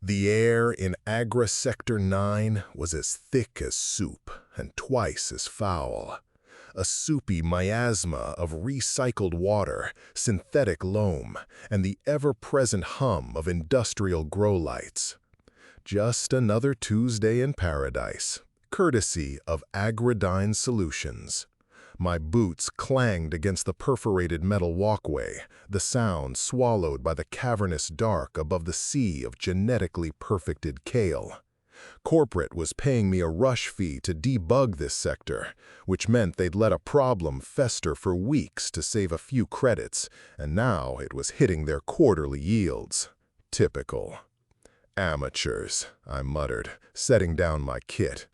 The air in Agri-Sector 9 was as thick as soup and twice as foul. A soupy miasma of recycled water, synthetic loam, and the ever-present hum of industrial grow lights. Just another Tuesday in paradise, courtesy of Agridine Solutions. My boots clanged against the perforated metal walkway, the sound swallowed by the cavernous dark above the sea of genetically perfected kale. Corporate was paying me a rush fee to debug this sector, which meant they'd let a problem fester for weeks to save a few credits, and now it was hitting their quarterly yields. Typical. Amateurs, I muttered, setting down my kit.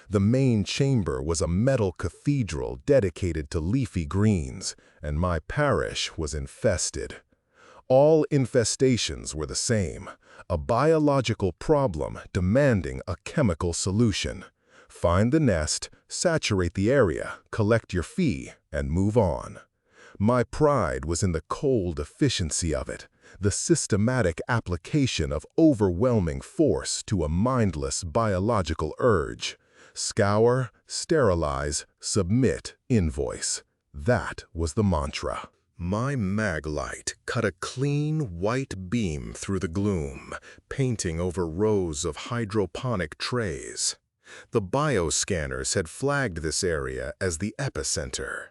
The main chamber was a metal cathedral dedicated to leafy greens, and my parish was infested. All infestations were the same, a biological problem demanding a chemical solution. Find the nest, saturate the area, collect your fee, and move on. My pride was in the cold efficiency of it, the systematic application of overwhelming force to a mindless biological urge. Scour, sterilize, submit, invoice. That was the mantra. My mag light cut a clean white beam through the gloom, painting over rows of hydroponic trays. The bioscanners had flagged this area as the epicenter.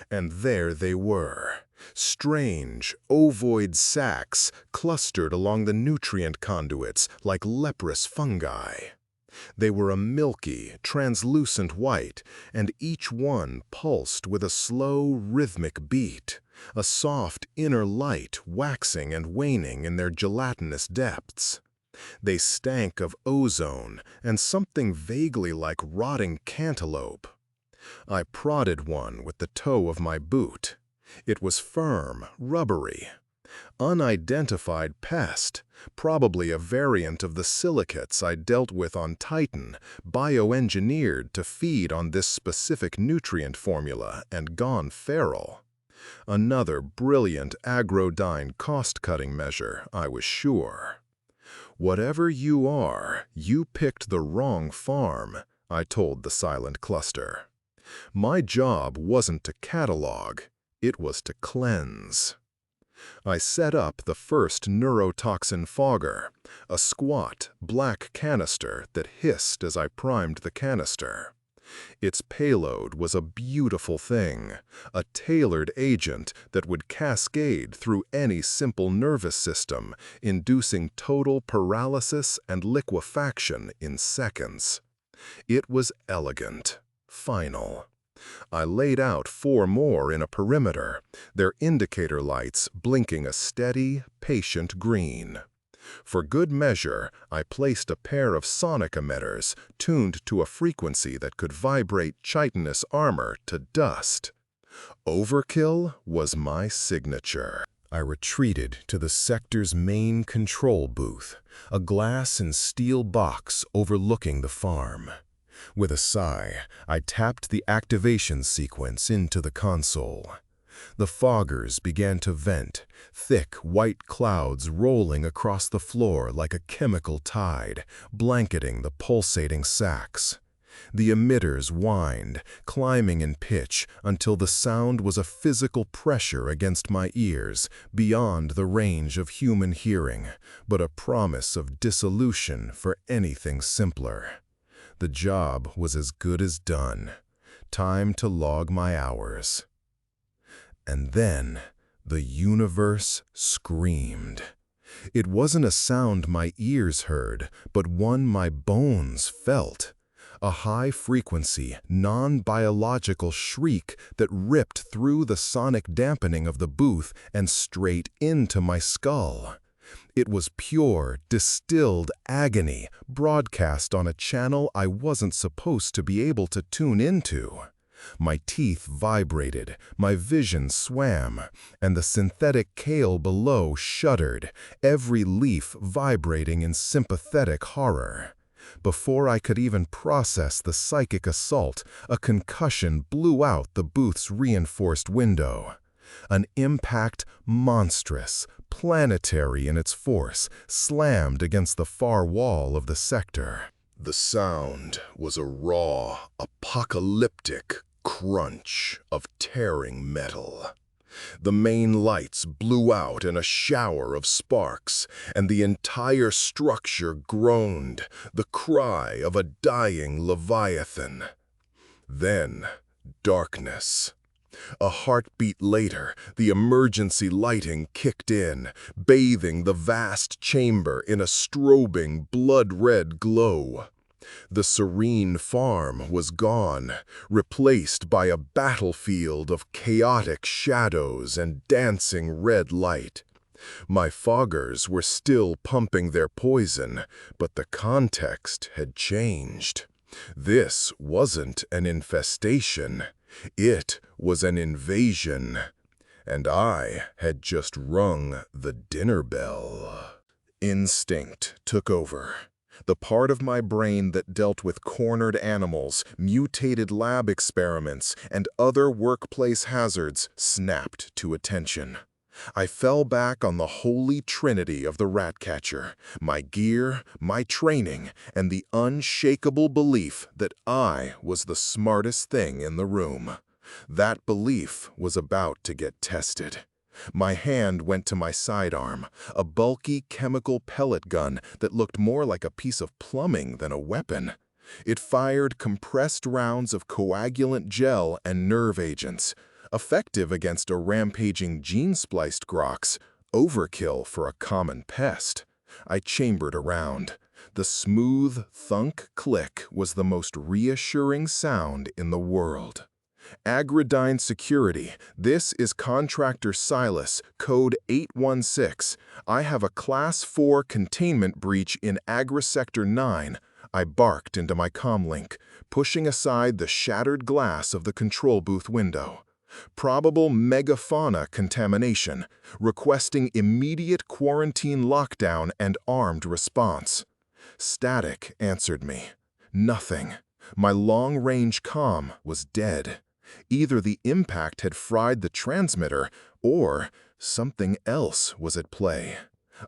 And there they were, strange, ovoid sacs clustered along the nutrient conduits like leprous fungi. They were a milky, translucent white, and each one pulsed with a slow, rhythmic beat, a soft inner light waxing and waning in their gelatinous depths. They stank of ozone and something vaguely like rotting cantaloupe. I prodded one with the toe of my boot. It was firm, rubbery. Unidentified pest, probably a variant of the silicates I dealt with on Titan, bioengineered to feed on this specific nutrient formula and gone feral. Another brilliant Agridine cost-cutting measure, I was sure. Whatever you are, you picked the wrong farm, I told the silent cluster. My job wasn't to catalog, it was to cleanse. I set up the first neurotoxin fogger, a squat, black canister that hissed as I primed the canister. Its payload was a beautiful thing, a tailored agent that would cascade through any simple nervous system, inducing total paralysis and liquefaction in seconds. It was elegant, final. I laid out 4 more in a perimeter, their indicator lights blinking a steady, patient green. For good measure, I placed a pair of sonic emitters tuned to a frequency that could vibrate chitinous armor to dust. Overkill was my signature. I retreated to the sector's main control booth, a glass and steel box overlooking the farm. With a sigh, I tapped the activation sequence into the console. The foggers began to vent, thick white clouds rolling across the floor like a chemical tide, blanketing the pulsating sacs. The emitters whined, climbing in pitch until the sound was a physical pressure against my ears, beyond the range of human hearing, but a promise of dissolution for anything simpler. The job was as good as done. Time to log my hours. And then the universe screamed. It wasn't a sound my ears heard, but one my bones felt. A high-frequency, non-biological shriek that ripped through the sonic dampening of the booth and straight into my skull. It was pure, distilled agony, broadcast on a channel I wasn't supposed to be able to tune into. My teeth vibrated, my vision swam, and the synthetic kale below shuddered, every leaf vibrating in sympathetic horror. Before I could even process the psychic assault, a concussion blew out the booth's reinforced window. An impact monstrous, planetary in its force, slammed against the far wall of the sector. The sound was a raw, apocalyptic crunch of tearing metal. The main lights blew out in a shower of sparks, and the entire structure groaned, the cry of a dying leviathan. Then, darkness. A heartbeat later, the emergency lighting kicked in, bathing the vast chamber in a strobing, blood-red glow. The serene farm was gone, replaced by a battlefield of chaotic shadows and dancing red light. My foggers were still pumping their poison, but the context had changed. This wasn't an infestation. It was an invasion, and I had just rung the dinner bell. Instinct took over. The part of my brain that dealt with cornered animals, mutated lab experiments, and other workplace hazards snapped to attention. I fell back on the holy trinity of the rat catcher, my gear, my training, and the unshakable belief that I was the smartest thing in the room. That belief was about to get tested. My hand went to my sidearm, a bulky chemical pellet gun that looked more like a piece of plumbing than a weapon. It fired compressed rounds of coagulant gel and nerve agents, effective against a rampaging gene-spliced grox, overkill for a common pest. I chambered around. The smooth thunk click was the most reassuring sound in the world. Agri-Security, this is Contractor Silas, code 816. I have a Class 4 containment breach in Agri-Sector 9. I barked into my comlink, pushing aside the shattered glass of the control booth window. Probable megafauna contamination, requesting immediate quarantine lockdown and armed response. Static answered me. Nothing. My long-range comm was dead. Either the impact had fried the transmitter, or something else was at play.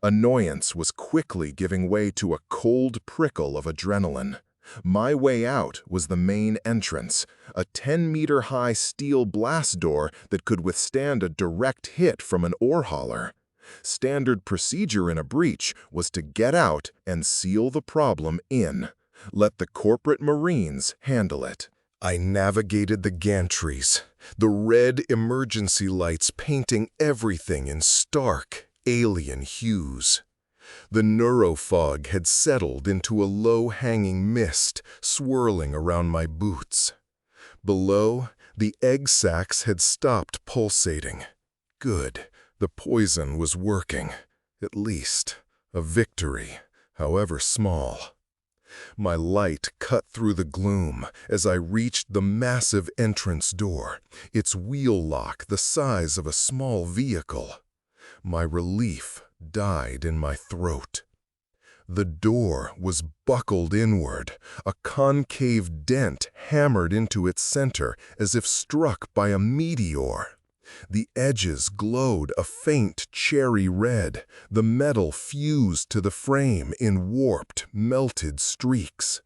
Annoyance was quickly giving way to a cold prickle of adrenaline. My way out was the main entrance, a 10-meter-high steel blast door that could withstand a direct hit from an ore hauler. Standard procedure in a breach was to get out and seal the problem in. Let the corporate Marines handle it. I navigated the gantries, the red emergency lights painting everything in stark, alien hues. The neurofog had settled into a low-hanging mist, swirling around my boots. Below, the egg sacs had stopped pulsating. Good, the poison was working. At least, a victory, however small. My light cut through the gloom as I reached the massive entrance door, its wheel lock the size of a small vehicle. My relief died in my throat. The door was buckled inward, a concave dent hammered into its center as if struck by a meteor. The edges glowed a faint cherry red, the metal fused to the frame in warped, melted streaks.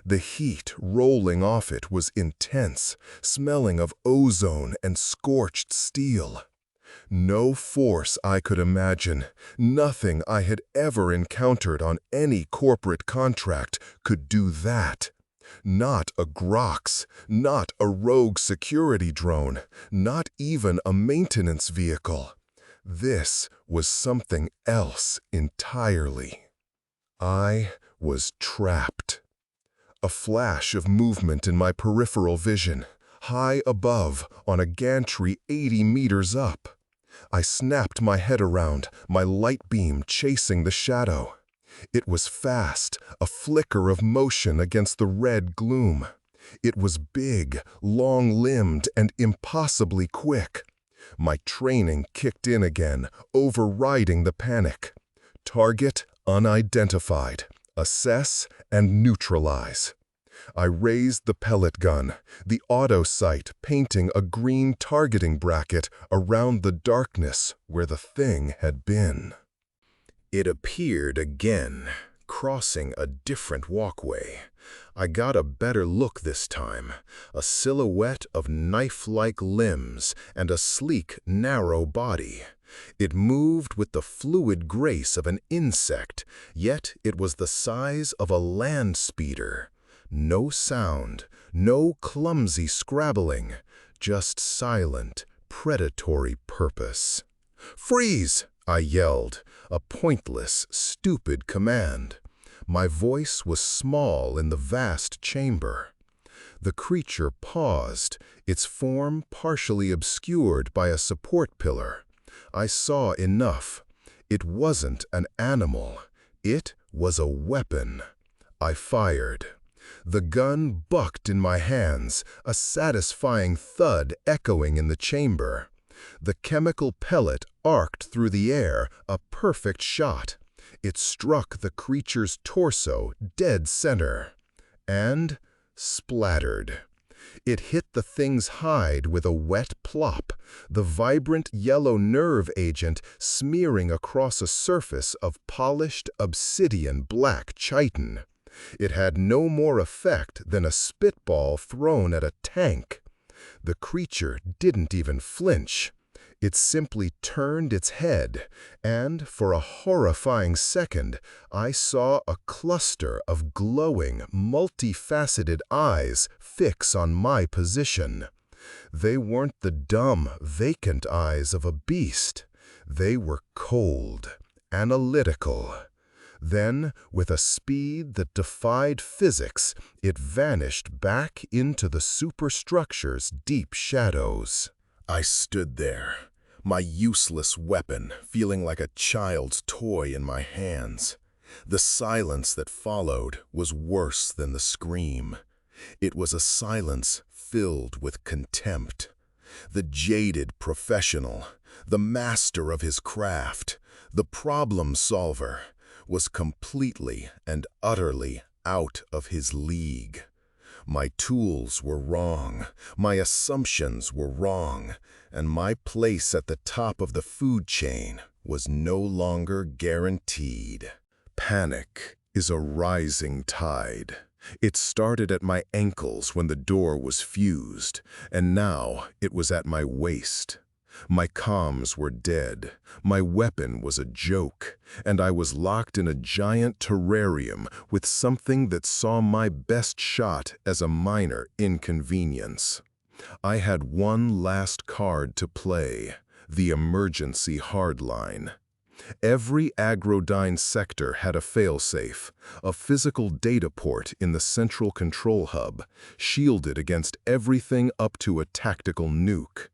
The heat rolling off it was intense, smelling of ozone and scorched steel. No force I could imagine, nothing I had ever encountered on any corporate contract could do that. Not a Grox, not a rogue security drone, not even a maintenance vehicle. This was something else entirely. I was trapped. A flash of movement in my peripheral vision, high above on a gantry 80 meters up. I snapped my head around, my light beam chasing the shadow. It was fast, a flicker of motion against the red gloom. It was big, long-limbed, and impossibly quick. My training kicked in again, overriding the panic. Target unidentified. Assess and neutralize. I raised the pellet gun, the auto sight painting a green targeting bracket around the darkness where the thing had been. It appeared again, crossing a different walkway. I got a better look this time, a silhouette of knife-like limbs and a sleek, narrow body. It moved with the fluid grace of an insect, yet it was the size of a land speeder. No sound, no clumsy scrabbling, just silent, predatory purpose. "Freeze!" I yelled, a pointless, stupid command. My voice was small in the vast chamber. The creature paused, its form partially obscured by a support pillar. I saw enough. It wasn't an animal. It was a weapon. I fired. The gun bucked in my hands, a satisfying thud echoing in the chamber. The chemical pellet arced through the air, a perfect shot. It struck the creature's torso dead center, and splattered. It hit the thing's hide with a wet plop, the vibrant yellow nerve agent smearing across a surface of polished obsidian black chitin. It had no more effect than a spitball thrown at a tank. The creature didn't even flinch. It simply turned its head, and for a horrifying second, I saw a cluster of glowing, multifaceted eyes fix on my position. They weren't the dumb, vacant eyes of a beast. They were cold, analytical. Then, with a speed that defied physics, it vanished back into the superstructure's deep shadows. I stood there, my useless weapon feeling like a child's toy in my hands. The silence that followed was worse than the scream. It was a silence filled with contempt. The jaded professional, the master of his craft, the problem solver, was completely and utterly out of his league. My tools were wrong, my assumptions were wrong, and my place at the top of the food chain was no longer guaranteed. Panic is a rising tide. It started at my ankles when the door was fused, and now it was at my waist. My comms were dead, my weapon was a joke, and I was locked in a giant terrarium with something that saw my best shot as a minor inconvenience. I had one last card to play, the emergency hardline. Every Agrodyne sector had a failsafe, a physical data port in the central control hub, shielded against everything up to a tactical nuke.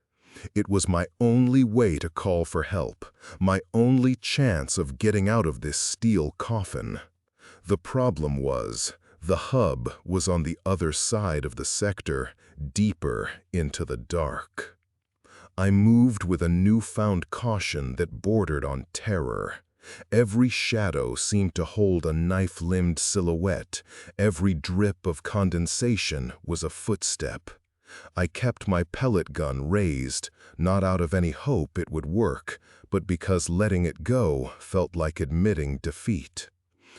It was my only way to call for help, my only chance of getting out of this steel coffin. The problem was, the hub was on the other side of the sector, deeper into the dark. I moved with a newfound caution that bordered on terror. Every shadow seemed to hold a knife-limbed silhouette. Every drip of condensation was a footstep. I kept my pellet gun raised, not out of any hope it would work, but because letting it go felt like admitting defeat.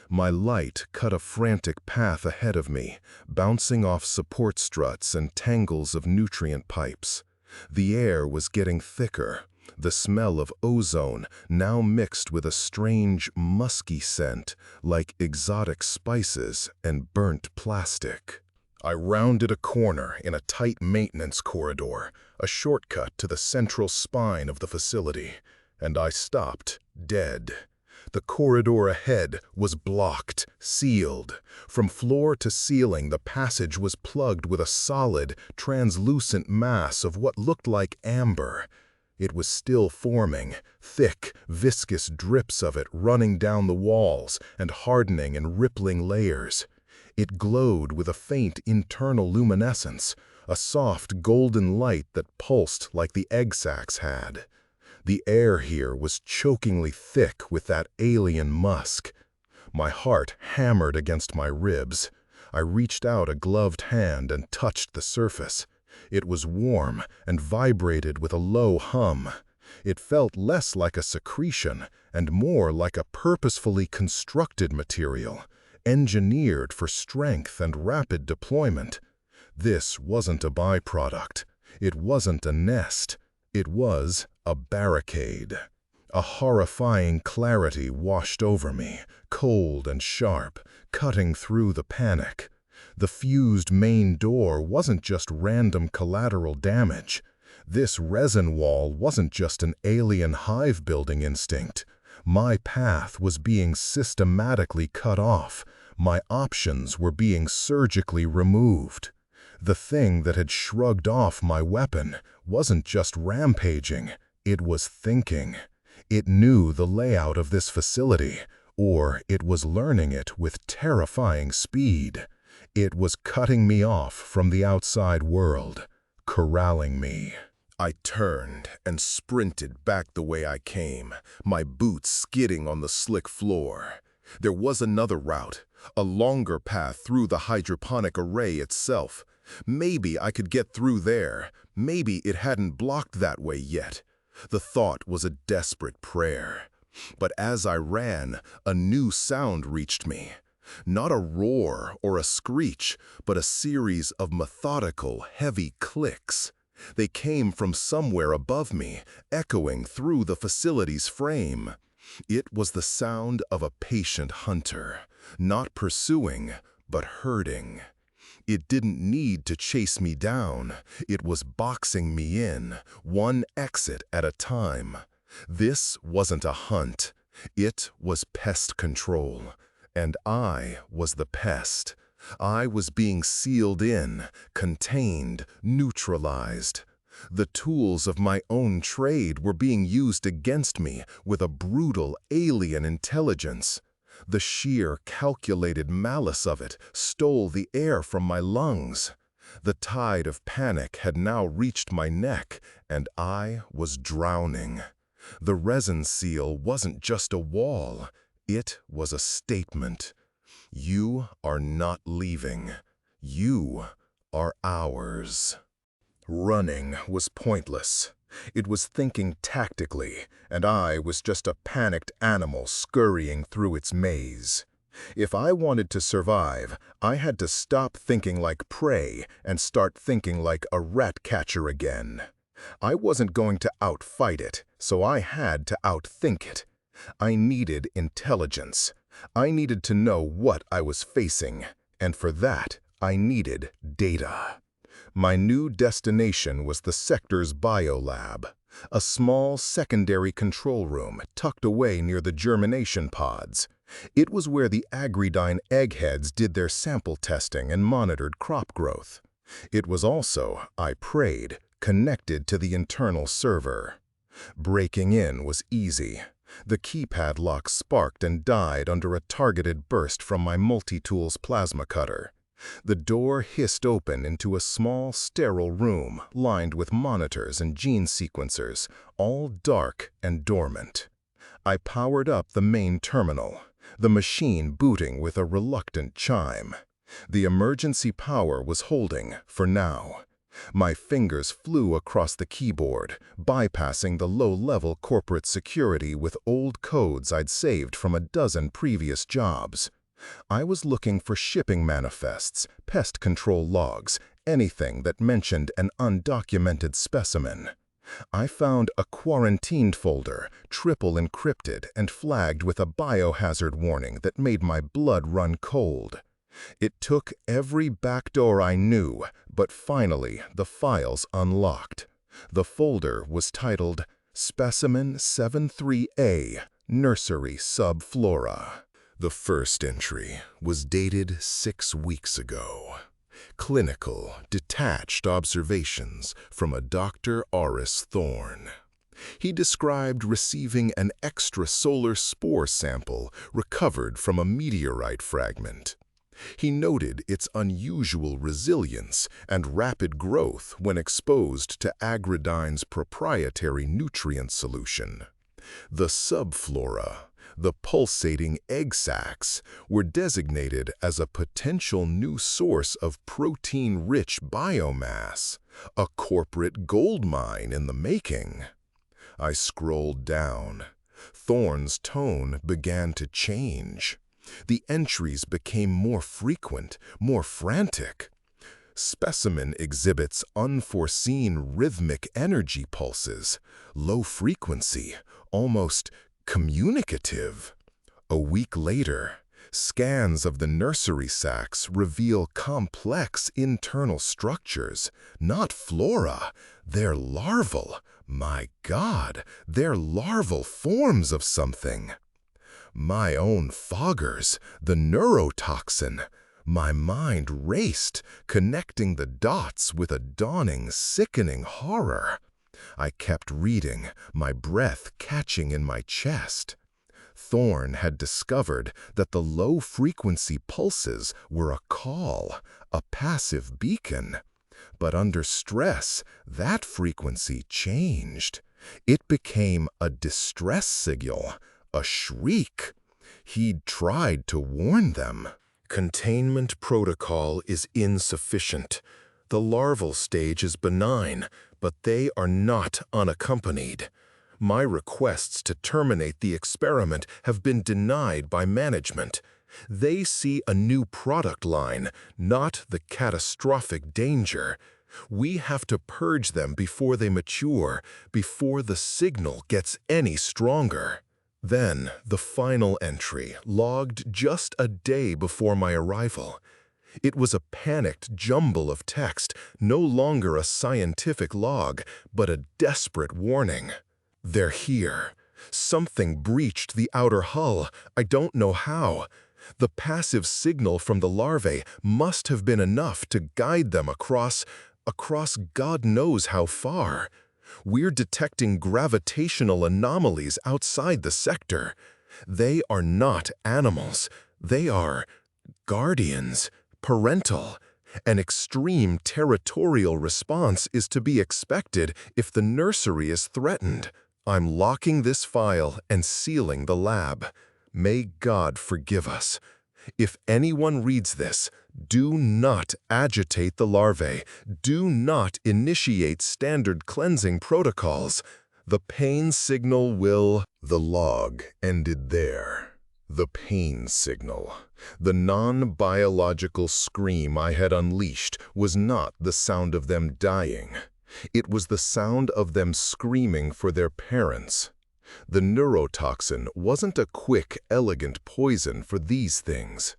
My light cut a frantic path ahead of me, bouncing off support struts and tangles of nutrient pipes. The air was getting thicker, the smell of ozone now mixed with a strange, musky scent, like exotic spices and burnt plastic. I rounded a corner in a tight maintenance corridor, a shortcut to the central spine of the facility, and I stopped dead. The corridor ahead was blocked, sealed. From floor to ceiling, the passage was plugged with a solid, translucent mass of what looked like amber. It was still forming, thick, viscous drips of it running down the walls and hardening in rippling layers. It glowed with a faint internal luminescence, a soft golden light that pulsed like the egg sacs had. The air here was chokingly thick with that alien musk. My heart hammered against my ribs. I reached out a gloved hand and touched the surface. It was warm and vibrated with a low hum. It felt less like a secretion and more like a purposefully constructed material, engineered for strength and rapid deployment. This wasn't a byproduct. It wasn't a nest. It was a barricade. A horrifying clarity washed over me, cold and sharp, cutting through the panic. The fused main door wasn't just random collateral damage. This resin wall wasn't just an alien hive-building instinct. My path was being systematically cut off. My options were being surgically removed. The thing that had shrugged off my weapon wasn't just rampaging, it was thinking. It knew the layout of this facility, or it was learning it with terrifying speed. It was cutting me off from the outside world, corralling me. I turned and sprinted back the way I came, my boots skidding on the slick floor. There was another route, a longer path through the hydroponic array itself. Maybe I could get through there. Maybe it hadn't blocked that way yet. The thought was a desperate prayer. But as I ran, a new sound reached me. Not a roar or a screech, but a series of methodical, heavy clicks. They came from somewhere above me, echoing through the facility's frame. It was the sound of a patient hunter, not pursuing, but herding. It didn't need to chase me down. It was boxing me in, one exit at a time. This wasn't a hunt. It was pest control. And I was the pest. I was being sealed in, contained, neutralized. The tools of my own trade were being used against me with a brutal alien intelligence. The sheer, calculated malice of it stole the air from my lungs. The tide of panic had now reached my neck, and I was drowning. The resin seal wasn't just a wall. It was a statement. You are not leaving. You are ours. Running was pointless. It was thinking tactically, and I was just a panicked animal scurrying through its maze. If I wanted to survive, I had to stop thinking like prey and start thinking like a rat catcher again. I wasn't going to outfight it, so I had to outthink it. I needed intelligence. I needed to know what I was facing, and for that, I needed data. My new destination was the sector's biolab, a small secondary control room tucked away near the germination pods. It was where the Agri-Sector eggheads did their sample testing and monitored crop growth. It was also, I prayed, connected to the internal server. Breaking in was easy. The keypad lock sparked and died under a targeted burst from my multi-tools plasma cutter. The door hissed open into a small, sterile room lined with monitors and gene sequencers, all dark and dormant. I powered up the main terminal, the machine booting with a reluctant chime. The emergency power was holding, for now. My fingers flew across the keyboard, bypassing the low-level corporate security with old codes I'd saved from a dozen previous jobs. I was looking for shipping manifests, pest control logs, anything that mentioned an undocumented specimen. I found a quarantined folder, triple encrypted and flagged with a biohazard warning that made my blood run cold. It took every backdoor I knew, but finally the files unlocked. The folder was titled Specimen 73A, Nursery Subflora. The first entry was dated 6 weeks ago. Clinical, detached observations from a Dr. Oris Thorne. He described receiving an extrasolar spore sample recovered from a meteorite fragment. He noted its unusual resilience and rapid growth when exposed to Agridine's proprietary nutrient solution. The subflora, The pulsating egg sacs were designated as a potential new source of protein-rich biomass, a corporate gold mine in the making. I scrolled down. Thorne's tone began to change. The entries became more frequent, more frantic. Specimen exhibits unforeseen rhythmic energy pulses, low frequency, almost communicative. A week later, scans of the nursery sacs reveal complex internal structures, not flora, they're larval. My God, they're larval forms of something. My own foggers, the neurotoxin. My mind raced, connecting the dots with a dawning, sickening horror. I kept reading, my breath catching in my chest. Thorne had discovered that the low-frequency pulses were a call, a passive beacon. But under stress, that frequency changed. It became a distress signal, a shriek. He'd tried to warn them. Containment protocol is insufficient. The larval stage is benign, but they are not unaccompanied. My requests to terminate the experiment have been denied by management. They see a new product line, not the catastrophic danger. We have to purge them before they mature, before the signal gets any stronger. Then, the final entry, logged just a day before my arrival. It was a panicked jumble of text, no longer a scientific log, but a desperate warning. They're here. Something breached the outer hull. I don't know how. The passive signal from the larvae must have been enough to guide them across God knows how far. We're detecting gravitational anomalies outside the sector. They are not animals. They are guardians, parental. An extreme territorial response is to be expected if the nursery is threatened. I'm locking this file and sealing the lab. May God forgive us. If anyone reads this, do not agitate the larvae. Do not initiate standard cleansing protocols. The pain signal will... The log ended there. The pain signal. The non-biological scream I had unleashed was not the sound of them dying. It was the sound of them screaming for their parents. The neurotoxin wasn't a quick, elegant poison for these things.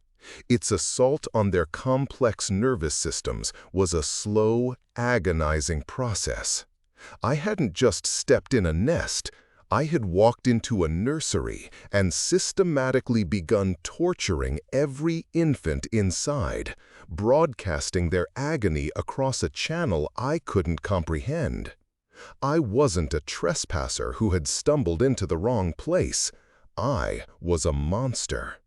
Its assault on their complex nervous systems was a slow, agonizing process. I hadn't just stepped in a nest. I had walked into a nursery and systematically begun torturing every infant inside, broadcasting their agony across a channel I couldn't comprehend. I wasn't a trespasser who had stumbled into the wrong place. I was a monster.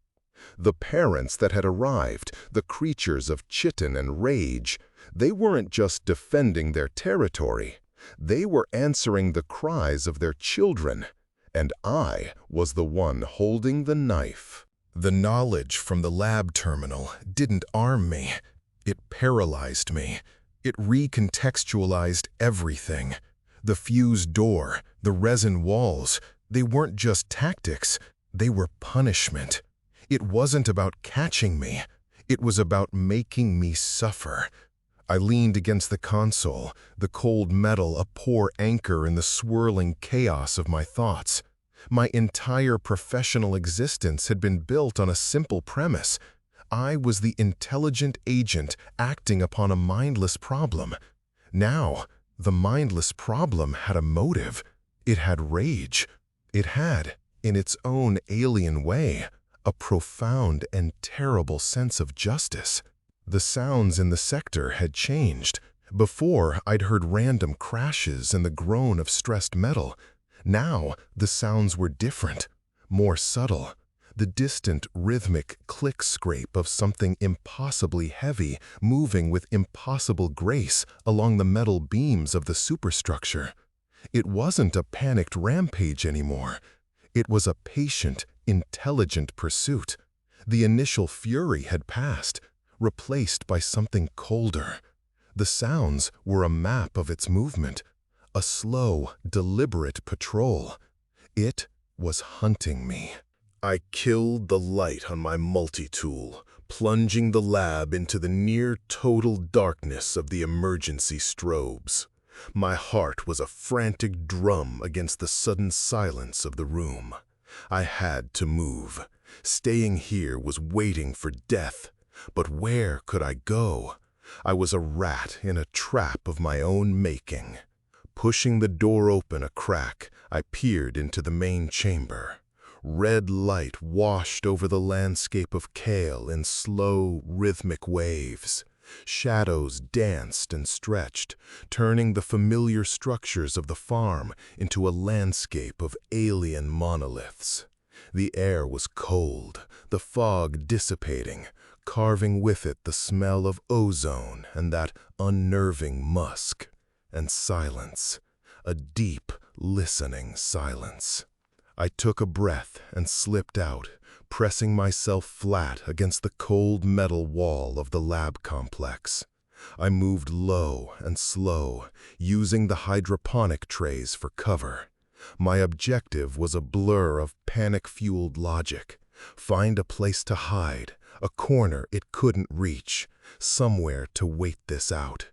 The parents that had arrived, the creatures of chitin and rage, they weren't just defending their territory. They were answering the cries of their children, and I was the one holding the knife. The knowledge from the lab terminal didn't arm me. It paralyzed me. It recontextualized everything. The fused door, the resin walls, they weren't just tactics, they were punishment. It wasn't about catching me. It was about making me suffer. I leaned against the console, the cold metal a poor anchor in the swirling chaos of my thoughts. My entire professional existence had been built on a simple premise. I was the intelligent agent acting upon a mindless problem. Now, the mindless problem had a motive. It had rage. It had, in its own alien way, a profound and terrible sense of justice. The sounds in the sector had changed. Before, I'd heard random crashes and the groan of stressed metal. Now, the sounds were different, more subtle. The distant, rhythmic click-scrape of something impossibly heavy moving with impossible grace along the metal beams of the superstructure. It wasn't a panicked rampage anymore. It was a patient, intelligent pursuit. The initial fury had passed, replaced by something colder. The sounds were a map of its movement, a slow, deliberate patrol. It was hunting me. I killed the light on my multi-tool, plunging the lab into the near-total darkness of the emergency strobes. My heart was a frantic drum against the sudden silence of the room. I had to move. Staying here was waiting for death. But where could I go? I was a rat in a trap of my own making. Pushing the door open a crack, I peered into the main chamber. Red light washed over the landscape of kale in slow, rhythmic waves. Shadows danced and stretched, turning the familiar structures of the farm into a landscape of alien monoliths. The air was cold, the fog dissipating, carving with it the smell of ozone and that unnerving musk. And silence, a deep, listening silence. I took a breath and slipped out, pressing myself flat against the cold metal wall of the lab complex. I moved low and slow, using the hydroponic trays for cover. My objective was a blur of panic-fueled logic. Find a place to hide, a corner it couldn't reach, somewhere to wait this out.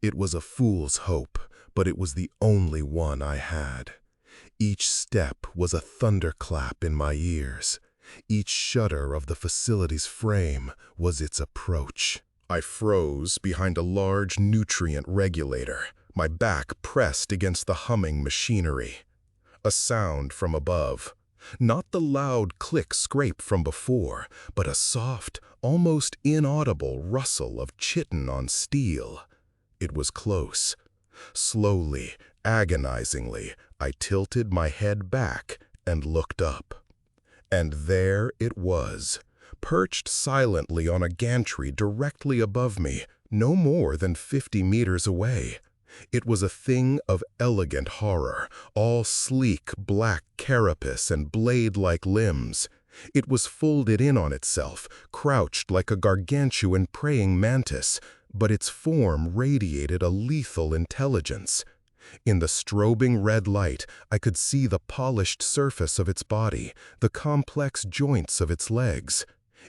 It was a fool's hope, but it was the only one I had. Each step was a thunderclap in my ears. Each shudder of the facility's frame was its approach. I froze behind a large nutrient regulator, my back pressed against the humming machinery. A sound from above. Not the loud click-scrape from before, but a soft, almost inaudible rustle of chitin on steel. It was close. Slowly, agonizingly, I tilted my head back and looked up. And there it was, perched silently on a gantry directly above me, no more than 50 meters away. It was a thing of elegant horror, all sleek black carapace and blade-like limbs. It was folded in on itself, crouched like a gargantuan praying mantis, but its form radiated a lethal intelligence. In the strobing red light, I could see the polished surface of its body, the complex joints of its legs.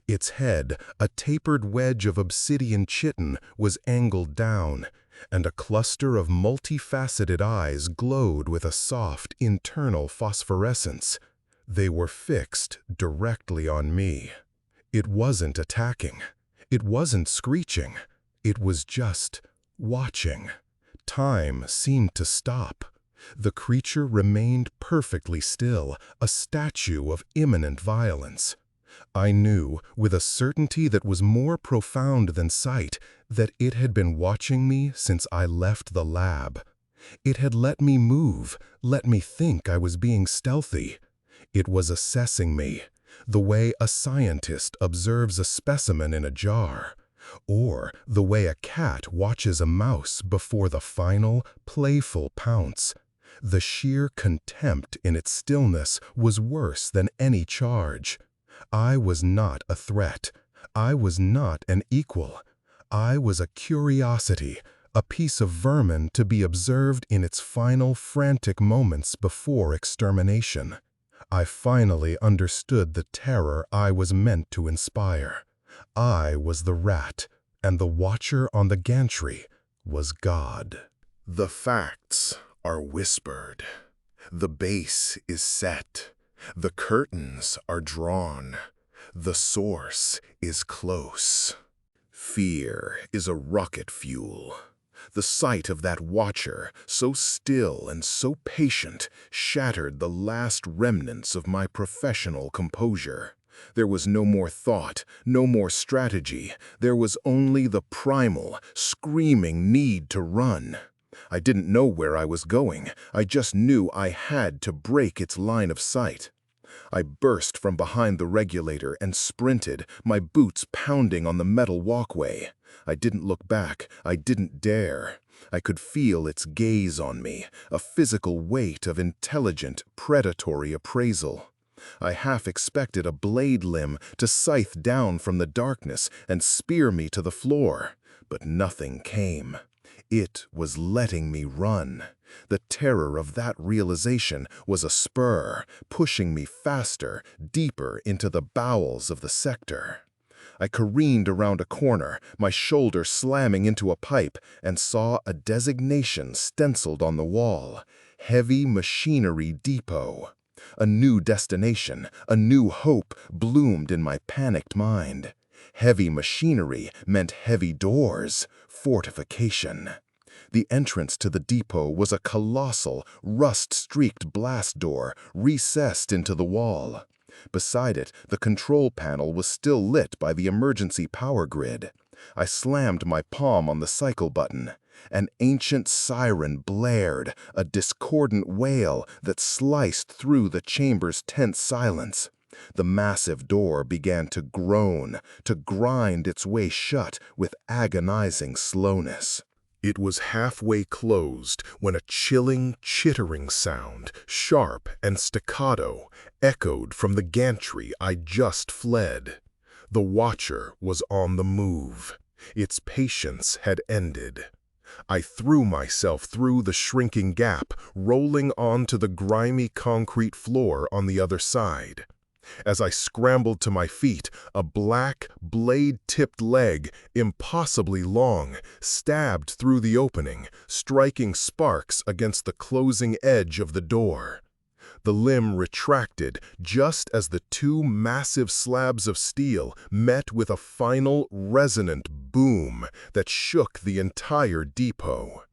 Its head, a tapered wedge of obsidian chitin, was angled down, and a cluster of multifaceted eyes glowed with a soft, internal phosphorescence. They were fixed directly on me. It wasn't attacking. It wasn't screeching. It was just watching. Time seemed to stop. The creature remained perfectly still, a statue of imminent violence. I knew, with a certainty that was more profound than sight, that it had been watching me since I left the lab. It had let me move, let me think I was being stealthy. It was assessing me, the way a scientist observes a specimen in a jar, or the way a cat watches a mouse before the final, playful pounce. The sheer contempt in its stillness was worse than any charge. I was not a threat. I was not an equal. I was a curiosity, a piece of vermin to be observed in its final frantic moments before extermination. I finally understood the terror I was meant to inspire. I was the rat, and the watcher on the gantry was God. The facts are whispered. The base is set. The curtains are drawn. The source is close. Fear is a rocket fuel. The sight of that watcher, so still and so patient, shattered the last remnants of my professional composure. There was no more thought, no more strategy. There was only the primal, screaming need to run. I didn't know where I was going. I just knew I had to break its line of sight. I burst from behind the regulator and sprinted, my boots pounding on the metal walkway. I didn't look back. I didn't dare. I could feel its gaze on me, a physical weight of intelligent, predatory appraisal. I half expected a blade limb to scythe down from the darkness and spear me to the floor, but nothing came. It was letting me run. The terror of that realization was a spur, pushing me faster, deeper into the bowels of the sector. I careened around a corner, my shoulder slamming into a pipe, and saw a designation stenciled on the wall: Heavy Machinery Depot. A new destination, a new hope bloomed in my panicked mind. Heavy machinery meant heavy doors, fortification. The entrance to the depot was a colossal, rust-streaked blast door recessed into the wall. Beside it, the control panel was still lit by the emergency power grid. I slammed my palm on the cycle button. An ancient siren blared, a discordant wail that sliced through the chamber's tense silence. The massive door began to groan, to grind its way shut with agonizing slowness. It was halfway closed when a chilling, chittering sound, sharp and staccato, echoed from the gantry I just fled. The Watcher was on the move. Its patience had ended. I threw myself through the shrinking gap, rolling onto the grimy concrete floor on the other side. As I scrambled to my feet, a black, blade-tipped leg, impossibly long, stabbed through the opening, striking sparks against the closing edge of the door. The limb retracted just as the two massive slabs of steel met with a final, resonant boom that shook the entire depot.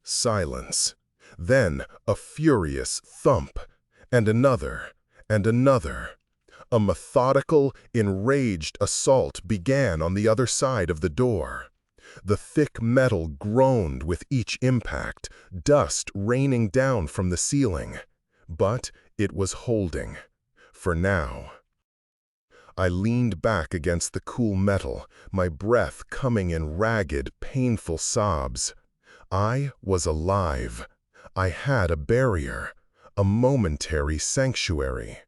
Silence. Then a furious thump, and another, and another. A methodical, enraged assault began on the other side of the door. The thick metal groaned with each impact, dust raining down from the ceiling. But it was holding. For now. I leaned back against the cool metal, my breath coming in ragged, painful sobs. I was alive. I had a barrier, a momentary sanctuary.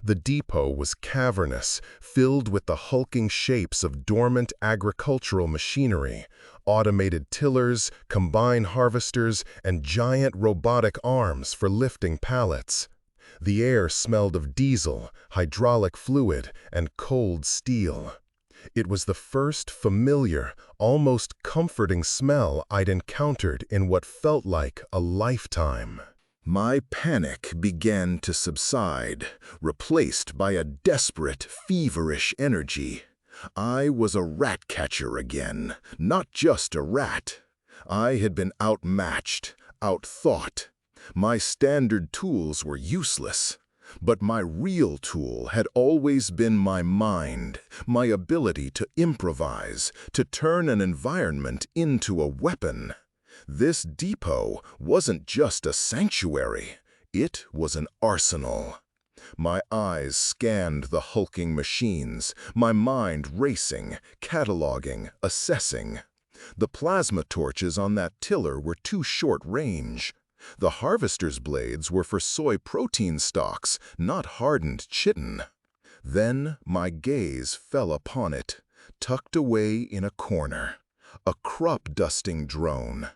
The depot was cavernous, filled with the hulking shapes of dormant agricultural machinery, automated tillers, combine harvesters, and giant robotic arms for lifting pallets. The air smelled of diesel, hydraulic fluid, and cold steel. It was the first familiar, almost comforting smell I'd encountered in what felt like a lifetime. My panic began to subside, replaced by a desperate, feverish energy. I was a rat catcher again, not just a rat. I had been outmatched, outthought. My standard tools were useless. But my real tool had always been my mind, my ability to improvise, to turn an environment into a weapon. This depot wasn't just a sanctuary, it was an arsenal. My eyes scanned the hulking machines, my mind racing, cataloging, assessing. The plasma torches on that tiller were too short range. The harvester's blades were for soy protein stalks, not hardened chitin. Then my gaze fell upon it, tucked away in a corner. A crop-dusting drone.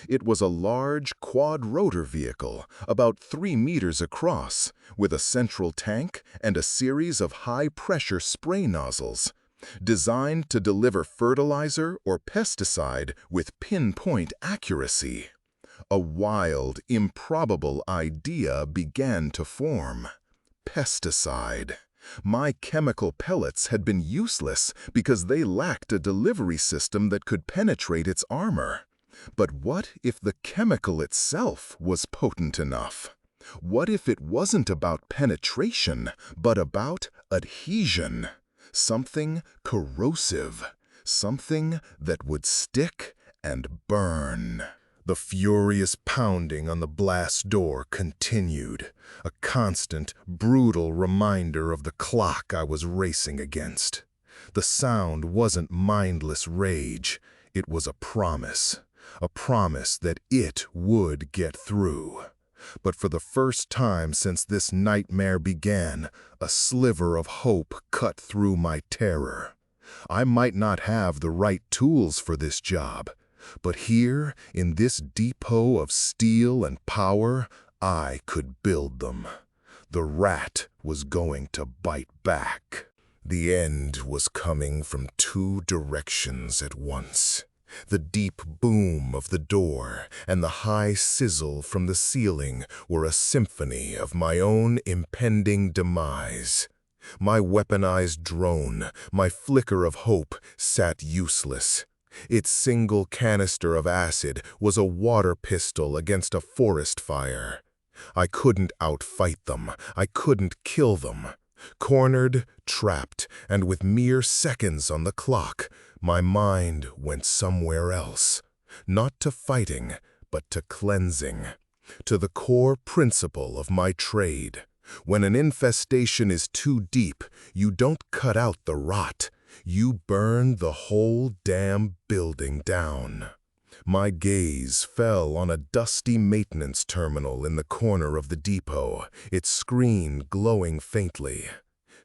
It was a large quad-rotor vehicle, about 3 meters across, with a central tank and a series of high-pressure spray nozzles, designed to deliver fertilizer or pesticide with pinpoint accuracy. A wild, improbable idea began to form. Pesticide. My chemical pellets had been useless because they lacked a delivery system that could penetrate its armor. But what if the chemical itself was potent enough? What if it wasn't about penetration, but about adhesion? Something corrosive, something that would stick and burn. The furious pounding on the blast door continued, a constant, brutal reminder of the clock I was racing against. The sound wasn't mindless rage, it was a promise that it would get through. But for the first time since this nightmare began, a sliver of hope cut through my terror. I might not have the right tools for this job, but here, in this depot of steel and power, I could build them. The rat was going to bite back. The end was coming from two directions at once. The deep boom of the door and the high sizzle from the ceiling were a symphony of my own impending demise. My weaponized drone, my flicker of hope, sat useless. Its single canister of acid was a water pistol against a forest fire. I couldn't outfight them. I couldn't kill them. Cornered, trapped, and with mere seconds on the clock, my mind went somewhere else. Not to fighting, but to cleansing. To the core principle of my trade. When an infestation is too deep, you don't cut out the rot. You burn the whole damn building down. My gaze fell on a dusty maintenance terminal in the corner of the depot, its screen glowing faintly.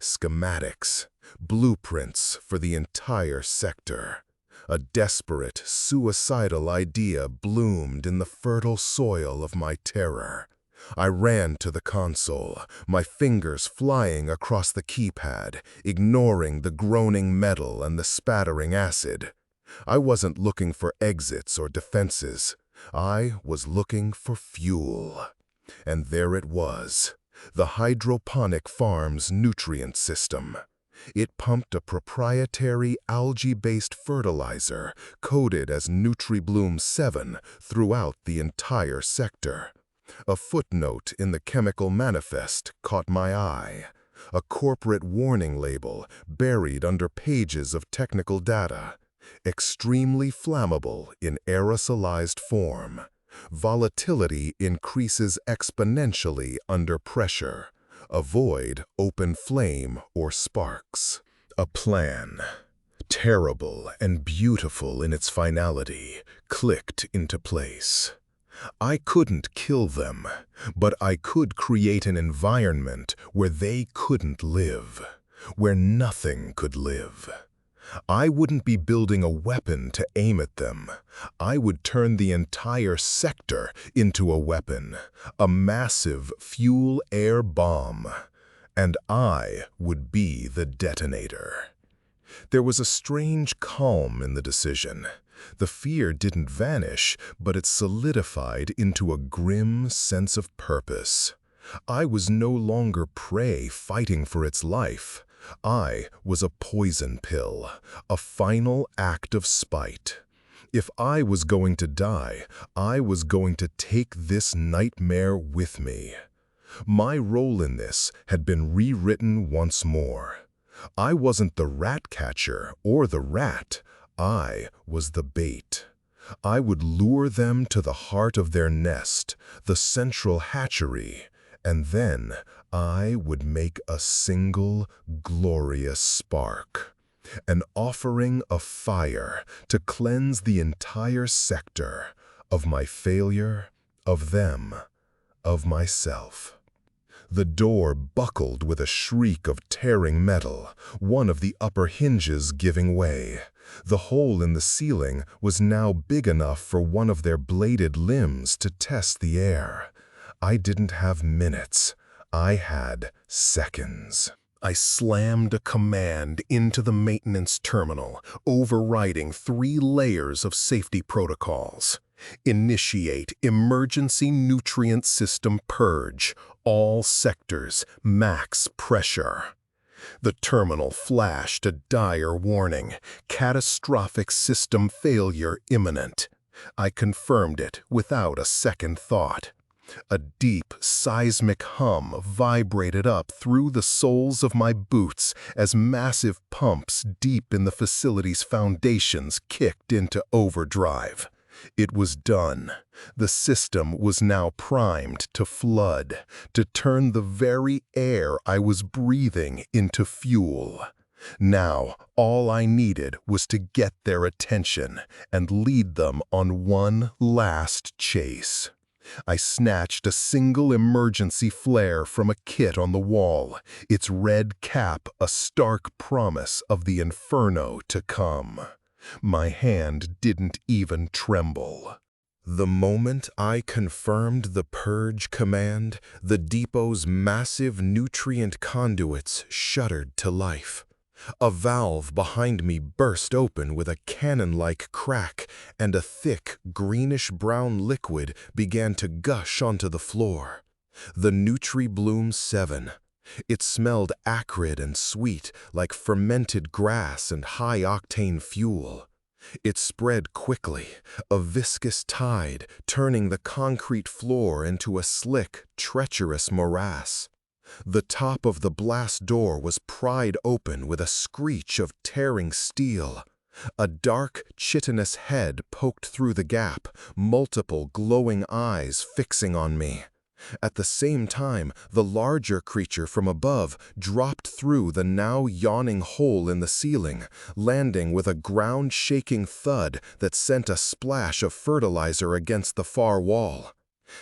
Schematics, blueprints for the entire sector. A desperate, suicidal idea bloomed in the fertile soil of my terror. I ran to the console, my fingers flying across the keypad, ignoring the groaning metal and the spattering acid. I wasn't looking for exits or defenses. I was looking for fuel. And there it was, the hydroponic farm's nutrient system. It pumped a proprietary algae-based fertilizer coded as NutriBloom 7 throughout the entire sector. A footnote in the chemical manifest caught my eye. A corporate warning label buried under pages of technical data. Extremely flammable in aerosolized form. Volatility increases exponentially under pressure. Avoid open flame or sparks. A plan, terrible and beautiful in its finality, clicked into place. I couldn't kill them, but I could create an environment where they couldn't live, where nothing could live. I wouldn't be building a weapon to aim at them. I would turn the entire sector into a weapon, a massive fuel-air bomb, and I would be the detonator. There was a strange calm in the decision. The fear didn't vanish, but it solidified into a grim sense of purpose. I was no longer prey fighting for its life. I was a poison pill, a final act of spite. If I was going to die, I was going to take this nightmare with me. My role in this had been rewritten once more. I wasn't the rat catcher or the rat. I was the bait. I would lure them to the heart of their nest, the central hatchery, and then I would make a single glorious spark, an offering of fire to cleanse the entire sector of my failure, of them, of myself. The door buckled with a shriek of tearing metal, one of the upper hinges giving way. The hole in the ceiling was now big enough for one of their bladed limbs to test the air. I didn't have minutes. I had seconds. I slammed a command into the maintenance terminal, overriding 3 layers of safety protocols. Initiate emergency nutrient system purge. All sectors, max pressure. The terminal flashed a dire warning. Catastrophic system failure imminent. I confirmed it without a second thought. A deep, seismic hum vibrated up through the soles of my boots as massive pumps deep in the facility's foundations kicked into overdrive. It was done. The system was now primed to flood, to turn the very air I was breathing into fuel. Now, all I needed was to get their attention and lead them on one last chase. I snatched a single emergency flare from a kit on the wall, its red cap a stark promise of the inferno to come. My hand didn't even tremble. The moment I confirmed the purge command, the depot's massive nutrient conduits shuddered to life. A valve behind me burst open with a cannon-like crack, and a thick, greenish-brown liquid began to gush onto the floor. The Nutri-Bloom 7. It smelled acrid and sweet, like fermented grass and high-octane fuel. It spread quickly, a viscous tide, turning the concrete floor into a slick, treacherous morass. The top of the blast door was pried open with a screech of tearing steel. A dark, chitinous head poked through the gap, multiple glowing eyes fixing on me. At the same time, the larger creature from above dropped through the now yawning hole in the ceiling, landing with a ground-shaking thud that sent a splash of fertilizer against the far wall.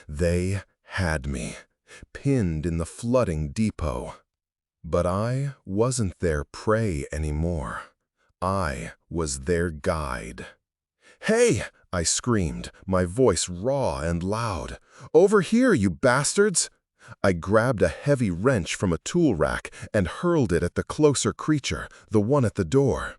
They had me, pinned in the flooding depot. But I wasn't their prey anymore. I was their guide. "Hey!" I screamed, my voice raw and loud. "Over here, you bastards!" I grabbed a heavy wrench from a tool rack and hurled it at the closer creature, the one at the door.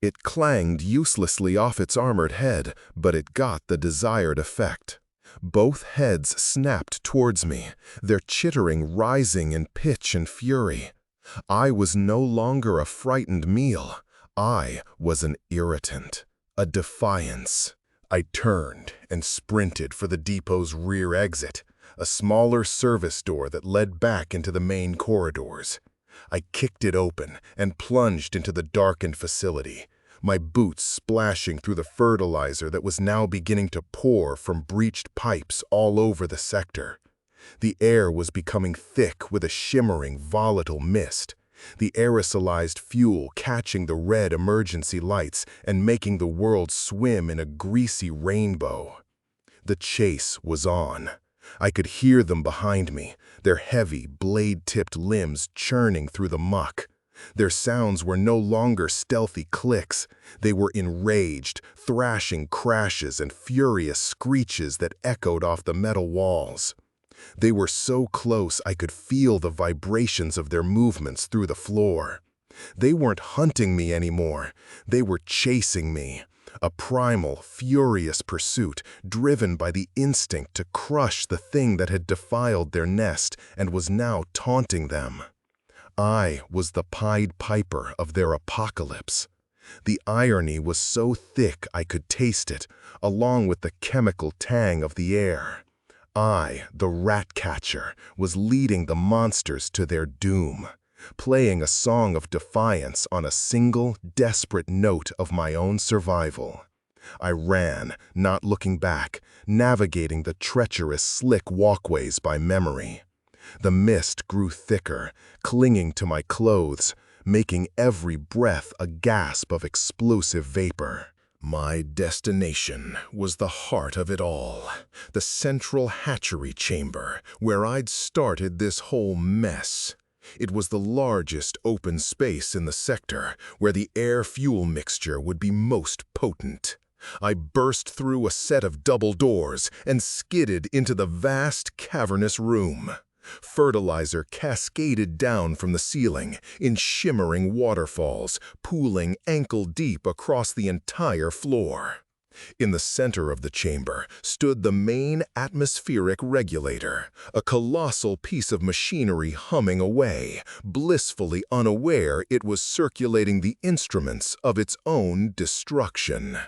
It clanged uselessly off its armored head, but it got the desired effect. Both heads snapped towards me, their chittering rising in pitch and fury. I was no longer a frightened meal. I was an irritant, a defiance. I turned and sprinted for the depot's rear exit, a smaller service door that led back into the main corridors. I kicked it open and plunged into the darkened facility, my boots splashing through the fertilizer that was now beginning to pour from breached pipes all over the sector. The air was becoming thick with a shimmering, volatile mist, the aerosolized fuel catching the red emergency lights and making the world swim in a greasy rainbow. The chase was on. I could hear them behind me, their heavy, blade-tipped limbs churning through the muck. Their sounds were no longer stealthy clicks. They were enraged, thrashing crashes and furious screeches that echoed off the metal walls. They were so close I could feel the vibrations of their movements through the floor. They weren't hunting me anymore. They were chasing me. A primal, furious pursuit, driven by the instinct to crush the thing that had defiled their nest and was now taunting them. I was the Pied Piper of their apocalypse. The irony was so thick I could taste it, along with the chemical tang of the air. I, the rat catcher, was leading the monsters to their doom, playing a song of defiance on a single, desperate note of my own survival. I ran, not looking back, navigating the treacherous, slick walkways by memory. The mist grew thicker, clinging to my clothes, making every breath a gasp of explosive vapor. My destination was the heart of it all, the central hatchery chamber, where I'd started this whole mess. It was the largest open space in the sector, where the air-fuel mixture would be most potent. I burst through a set of double doors and skidded into the vast, cavernous room. Fertilizer cascaded down from the ceiling in shimmering waterfalls, pooling ankle-deep across the entire floor. In the center of the chamber stood the main atmospheric regulator, a colossal piece of machinery humming away, blissfully unaware it was circulating the instruments of its own destruction.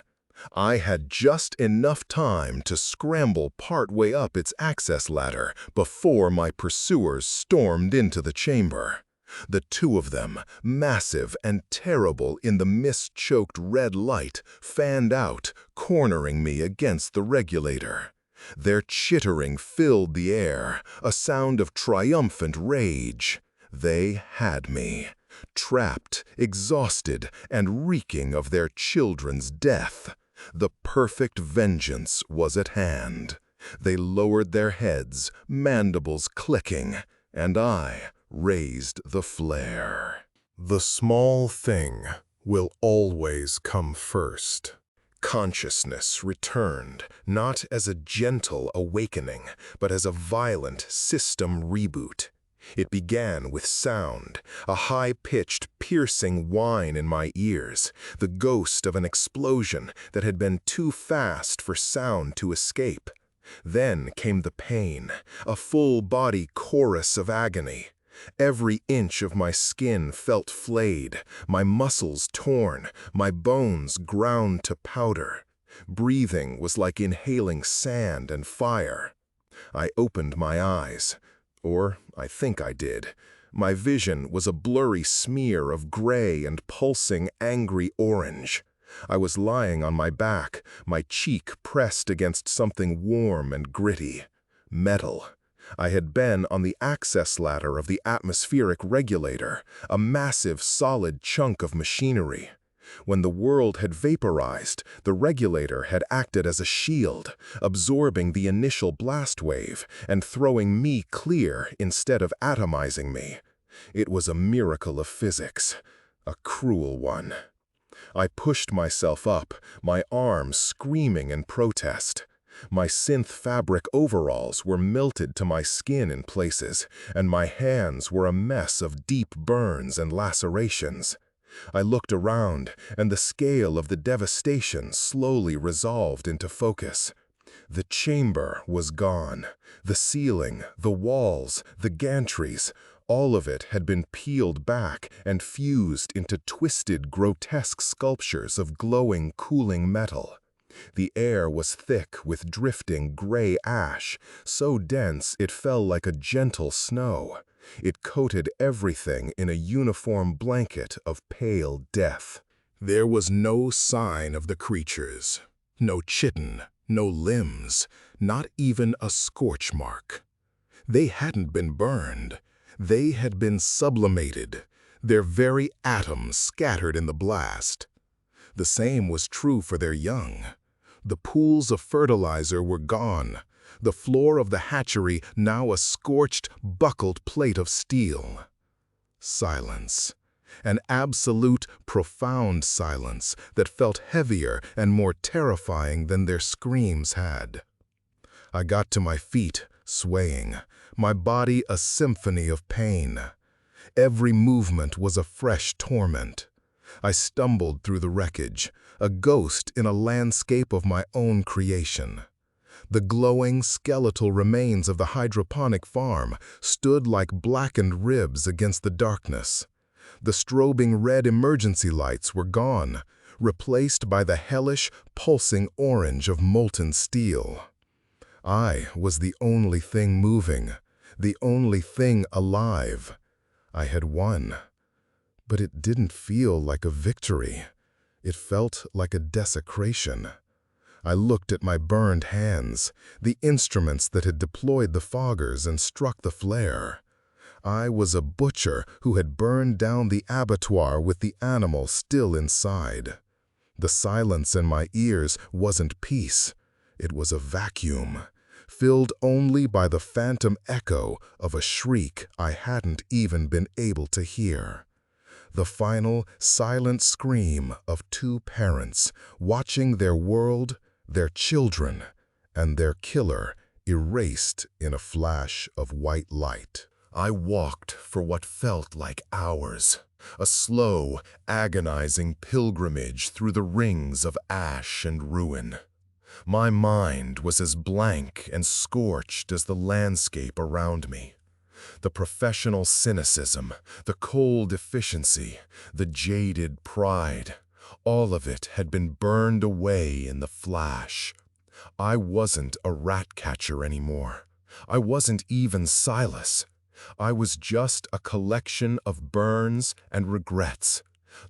I had just enough time to scramble partway up its access ladder before my pursuers stormed into the chamber. The two of them, massive and terrible in the mist-choked red light, fanned out, cornering me against the regulator. Their chittering filled the air, a sound of triumphant rage. They had me, trapped, exhausted, and reeking of their children's death. The perfect vengeance was at hand. They lowered their heads, mandibles clicking, and I raised the flare. The small thing will always come first. Consciousness returned, not as a gentle awakening, but as a violent system reboot. It began with sound, a high-pitched, piercing whine in my ears, the ghost of an explosion that had been too fast for sound to escape. Then came the pain, a full-body chorus of agony. Every inch of my skin felt flayed, my muscles torn, my bones ground to powder. Breathing was like inhaling sand and fire. I opened my eyes. Or I think I did. My vision was a blurry smear of gray and pulsing angry orange. I was lying on my back, my cheek pressed against something warm and gritty. Metal. I had been on the access ladder of the atmospheric regulator, a massive solid chunk of machinery. When the world had vaporized, the regulator had acted as a shield, absorbing the initial blast wave and throwing me clear instead of atomizing me. It was a miracle of physics, a cruel one. I pushed myself up, my arms screaming in protest. My synth fabric overalls were melted to my skin in places, and my hands were a mess of deep burns and lacerations. I looked around, and the scale of the devastation slowly resolved into focus. The chamber was gone. The ceiling, the walls, the gantries, all of it had been peeled back and fused into twisted, grotesque sculptures of glowing, cooling metal. The air was thick with drifting gray ash, so dense it fell like a gentle snow. It coated everything in a uniform blanket of pale death. There was no sign of the creatures. No chitin, no limbs, not even a scorch mark. They hadn't been burned. They had been sublimated, their very atoms scattered in the blast. The same was true for their young. The pools of fertilizer were gone, the floor of the hatchery now a scorched, buckled plate of steel. Silence. An absolute, profound silence that felt heavier and more terrifying than their screams had. I got to my feet, swaying, my body a symphony of pain. Every movement was a fresh torment. I stumbled through the wreckage, a ghost in a landscape of my own creation. The glowing, skeletal remains of the hydroponic farm stood like blackened ribs against the darkness. The strobing red emergency lights were gone, replaced by the hellish, pulsing orange of molten steel. I was the only thing moving, the only thing alive. I had won. But it didn't feel like a victory. It felt like a desecration. I looked at my burned hands, the instruments that had deployed the foggers and struck the flare. I was a butcher who had burned down the abattoir with the animal still inside. The silence in my ears wasn't peace. It was a vacuum, filled only by the phantom echo of a shriek I hadn't even been able to hear. The final, silent scream of two parents watching their world, their children, and their killer erased in a flash of white light. I walked for what felt like hours, a slow, agonizing pilgrimage through the rings of ash and ruin. My mind was as blank and scorched as the landscape around me. The professional cynicism, the cold efficiency, the jaded pride, all of it had been burned away in the flash. I wasn't a rat catcher anymore. I wasn't even Silas. I was just a collection of burns and regrets,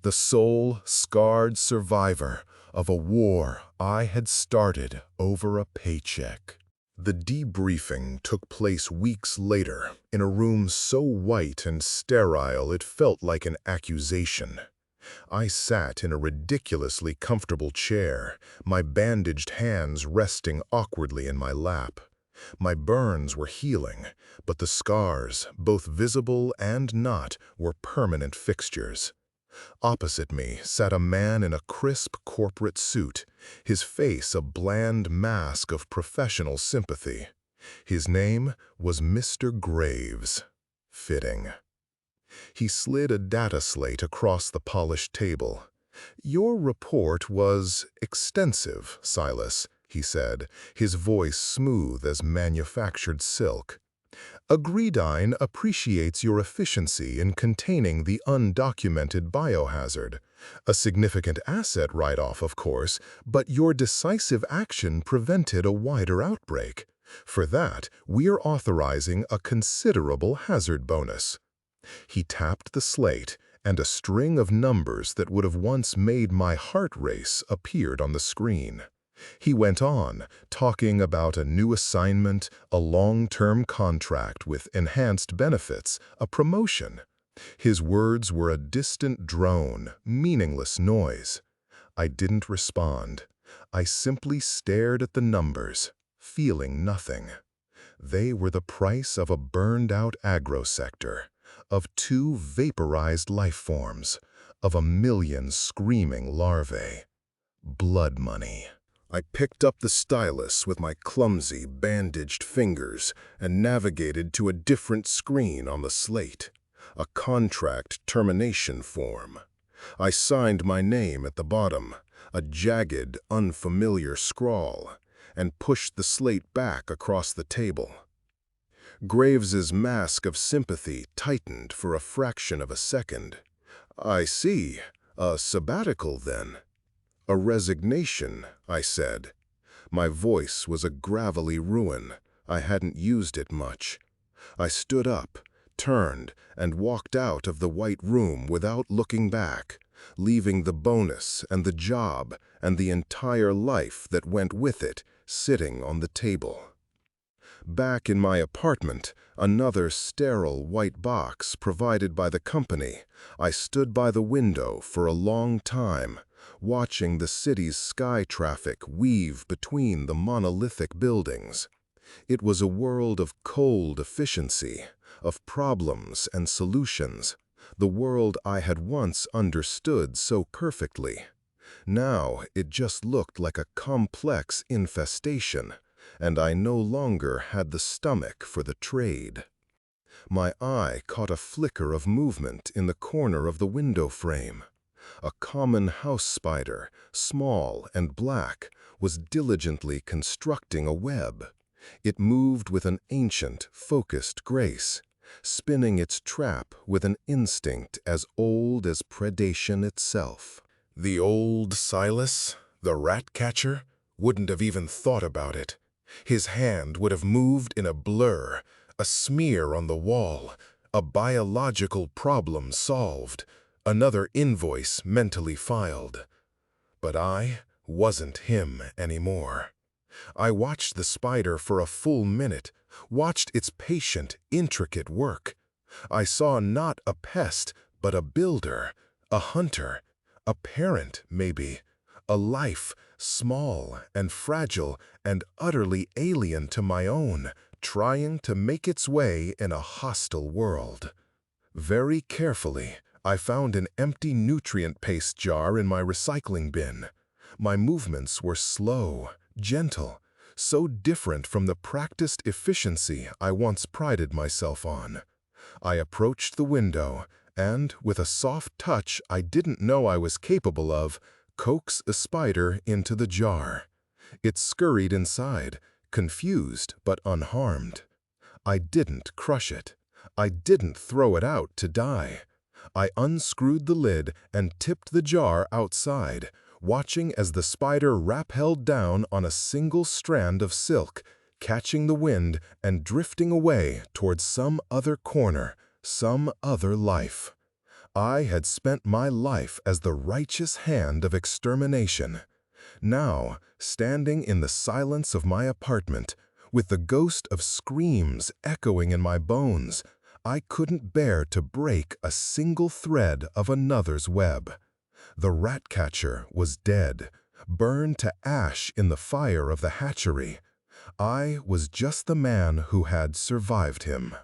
the sole scarred survivor of a war I had started over a paycheck. The debriefing took place weeks later in a room so white and sterile it felt like an accusation. I sat in a ridiculously comfortable chair, my bandaged hands resting awkwardly in my lap. My burns were healing, but the scars, both visible and not, were permanent fixtures. Opposite me sat a man in a crisp corporate suit, his face a bland mask of professional sympathy. His name was Mr. Graves. Fitting. He slid a data slate across the polished table. "Your report was extensive, Silas," he said, his voice smooth as manufactured silk. "Agri-Sector appreciates your efficiency in containing the undocumented biohazard. A significant asset write-off, of course, but your decisive action prevented a wider outbreak. For that, we're authorizing a considerable hazard bonus." He tapped the slate, and a string of numbers that would have once made my heart race appeared on the screen. He went on, talking about a new assignment, a long-term contract with enhanced benefits, a promotion. His words were a distant drone, meaningless noise. I didn't respond. I simply stared at the numbers, feeling nothing. They were the price of a burned-out Agri-Sector, of 2 vaporized life forms, of 1,000,000 screaming larvae. Blood money. I picked up the stylus with my clumsy, bandaged fingers and navigated to a different screen on the slate, a contract termination form. I signed my name at the bottom, a jagged, unfamiliar scrawl, and pushed the slate back across the table. Graves's mask of sympathy tightened for a fraction of a second. "I see. A sabbatical, then." "A resignation," I said. My voice was a gravelly ruin. I hadn't used it much. I stood up, turned, and walked out of the white room without looking back, leaving the bonus and the job and the entire life that went with it sitting on the table. Back in my apartment, another sterile white box provided by the company, I stood by the window for a long time, watching the city's sky traffic weave between the monolithic buildings. It was a world of cold efficiency, of problems and solutions, the world I had once understood so perfectly. Now it just looked like a complex infestation, and I no longer had the stomach for the trade. My eye caught a flicker of movement in the corner of the window frame. A common house spider, small and black, was diligently constructing a web. It moved with an ancient, focused grace, spinning its trap with an instinct as old as predation itself. The old Silas, the rat catcher, wouldn't have even thought about it. His hand would have moved in a blur, a smear on the wall, a biological problem solved, another invoice mentally filed. But I wasn't him anymore. I watched the spider for a full minute, watched its patient, intricate work. I saw not a pest, but a builder, a hunter, a parent, maybe, a life, small and fragile and utterly alien to my own, trying to make its way in a hostile world. Very carefully, I found an empty nutrient paste jar in my recycling bin. My movements were slow, gentle, so different from the practiced efficiency I once prided myself on. I approached the window and, with a soft touch I didn't know I was capable of, coaxed a spider into the jar. It scurried inside, confused but unharmed. I didn't crush it. I didn't throw it out to die. I unscrewed the lid and tipped the jar outside, watching as the spider rappelled down on a single strand of silk, catching the wind and drifting away towards some other corner, some other life. I had spent my life as the righteous hand of extermination. Now, standing in the silence of my apartment, with the ghost of screams echoing in my bones, I couldn't bear to break a single thread of another's web. The rat catcher was dead, burned to ash in the fire of the hatchery. I was just the man who had survived him.